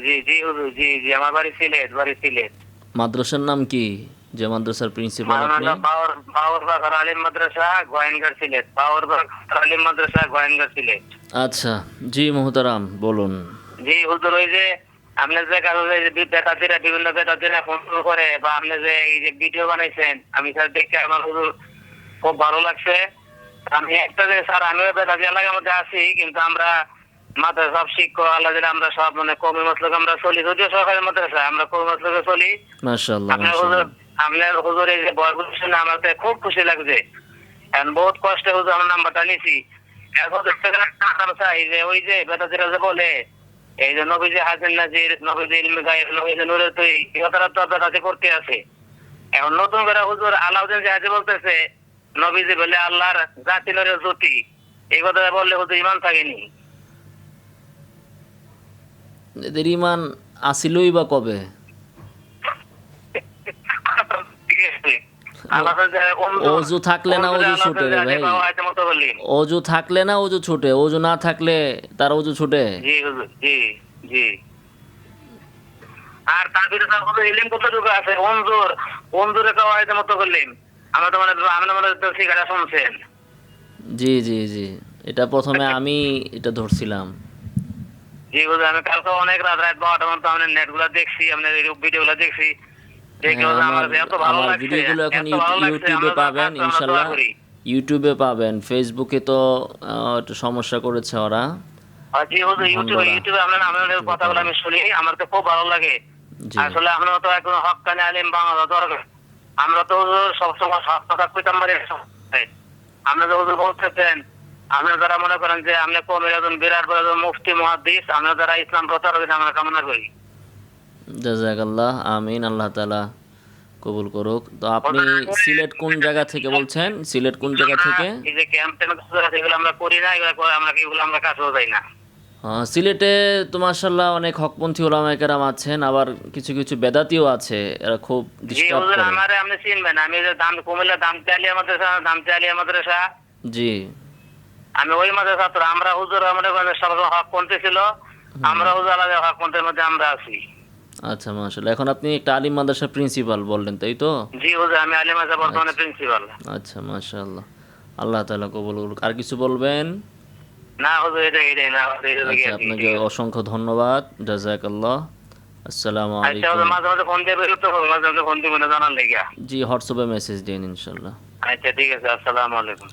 জি জি হুজুর, জি জি, আমার বাড়ি সিলেট, বাড়ি সিলেট। মাদ্রাসার নাম কি, যে মাদ্রাসার প্রিন্সিপাল আপনি? মাওলানা বাউর বাকর আলিম মাদ্রাসা, গোয়েনগড় সিলেট। বাউর বাকর আলিম মাদ্রাসা, গোয়েনগড় সিলেট। আচ্ছা, জি মোহতারাম, বলুন। জি হুজুর, ওই যে আপনি যে কাগজে যে বেদাতিরা, বিভিন্ন বেদাতিরা ফোন করে, বা আপনি যে এই যে ভিডিও বানাইছেন, আমি স্যার দেখে আমার হুজুর খুব ভালো লাগছে। আমি একটা যে স্যার, আমিও বেদাতি এলাকার মধ্যে আছি, কিন্তু আমরা মাদ্রাসা সব শিক্ষক আল্লাহ দিলে আমরা সব মানে কমি মতলব আমরা চলি, যদিও সরকারি মাদ্রাসা আমরা কমি মতলবে চলি। মাশাআল্লাহ, আপনার হুজুর, মাশাআল্লাহ। আপনার হুজুর এই যে বয়স শুনে আমার তো খুব খুশি লাগছে। এখন বহুত কষ্টে হুজুর আমার নাম্বারটা নিছি। এখন চাই যে ওই যে বেদাতিরা যে বলে, এই যে নবীজি হাজির নাজির, নবীজি ইলমে গায়েব, নবীজি নূরের তৈরি, এই কথাটা তো বেদাতি করতে আছে। এখন নতুন করে হুজুর আলাউদ্দিন জাহাজি বলতেছে নবীজি বলে আল্লাহর জাতি নূরের জ্যোতি, এই কথা বললে হুজুর ইমান থাকেনি। এদের ইমান আসিলই বা কবে? ঠিক আছে, আলাউদ্দিন জাহাজি অজু থাকলে না অজু ছুটে রে ভাই। মতো বললেন। অজু থাকলে না অজু ছুটে, অজু না থাকলে তার অজু ছুটে। জি হুজুর, জি জি। আর তার ভিতরে তার মধ্যে ইলিম কতটুকু আছে, অঞ্জুর, অঞ্জুরে কাওয়াইদের মতো করলেন। আমরা তো মানে আমরা মনে হচ্ছে সিগারেট শুনছেন। জি, জি, জি। এটা প্রথমে আমি এটা ধরছিলাম। জি হুজুর, আমি কালকে অনেক রাত রাত 12টার মতো আপনার নেট গুলা দেখছি, আপনার ভিডিও গুলা দেখছি, দেখে হ্যাঁ, হুজুর আমার আমার কাছে এত ভালো আমার লাগছে, ভিডিওগুলো এখন এত ভালো লাগছে, ইউটিউবে আমরা যারা পাবেন থাকতো আমরা দোয়া ইনশাল্লাহ। করি। ইউটিউবে পাবেন, ফেসবুকে তো একটু সমস্যা করেছে ওরা। আর জি হুজুর, ইউটিউবে ভণ্ডরা। ইউটিউবে আপনার আপনাদের ইউটিউবে কথাগুলো পাবেন। আমি শুনি, আমার তো খুব ভালো লাগে। জি, আসলে আপনারা তো একজন হক্কানি আলিম বাংলা দরকার। আমরা তো হুজুর সবসময় সৎ কথা কইতাম পারি। আপনি তো হুজুর বলতেছেন, আপনারা যারা মনে করেন যে আপনি কমের একজন বিরাট বড় একজন মুফতি মুহাদ্দিস, আমরা যারা ইসলাম প্রচার করি আমরা কামনা করি। জাযাকাল্লাহ, আমিন। আল্লাহ তাআলা কবুল করুক। তো আপনি সিলেট কোন জায়গা থেকে বলছেন? সিলেট কোন জায়গা আমরা থেকে? এই যে ক্যাম্প এগুলো আমরা করি না, এগুলো আমরা কাছেও যাই না। সিলেটে তো মাশাআল্লাহ অনেক হকপন্থী ওলামায়ে কেরাম আছেন, আবার কিছু কিছু বেদাতিও আছে, এরা খুব জি ডিস্টার্ব হুজুর, করে। আমারে আপনি চিনবেন, আমি যে কুমিল্লা দামচা আলিয়া মাদ্রাসা, দামচা আলিয়া মাদ্রাসা, জি। আমি ওই মাদ্রাসা ছাত্র। আমরা হুজুর আমাদের সবসময় হকপন্থী ছিল, আমরা হুজুর আলাদা হকপন্থীর মধ্যে আমরা আছি। আচ্ছা, মাশাআল্লাহ। এখন আপনি একটা আলিম মাদ্রাসার প্রিন্সিপাল বললেন, তাই তো? জি হুজুর, আমি আলিম মাদ্রাসা বর্তমানে আচ্ছা, প্রিন্সিপাল। আচ্ছা, মাশাআল্লাহ। আল্লাহ তাআলা কবুল করুক। আর কিছু বলবেন? না হুজুর, এটাই না হুজুর, এটা আচ্ছা, আর কি, আপনাকে ঠিক আছে। অসংখ্য ধন্যবাদ। জাযাকাল্লাহ। আসসালামু আচ্ছা আলাইকুম। হুজুর, মাঝে মাঝে ফোন দিয়ে বেরোতে হবে, মাঝে মাঝে ফোন দিবেন জানার লেগে। জি, হোয়াটসঅ্যাপে মেসেজ দিন ইনশাআল্লাহ। আচ্ছা ঠিক আছে, আসসালামু আলাইকুম।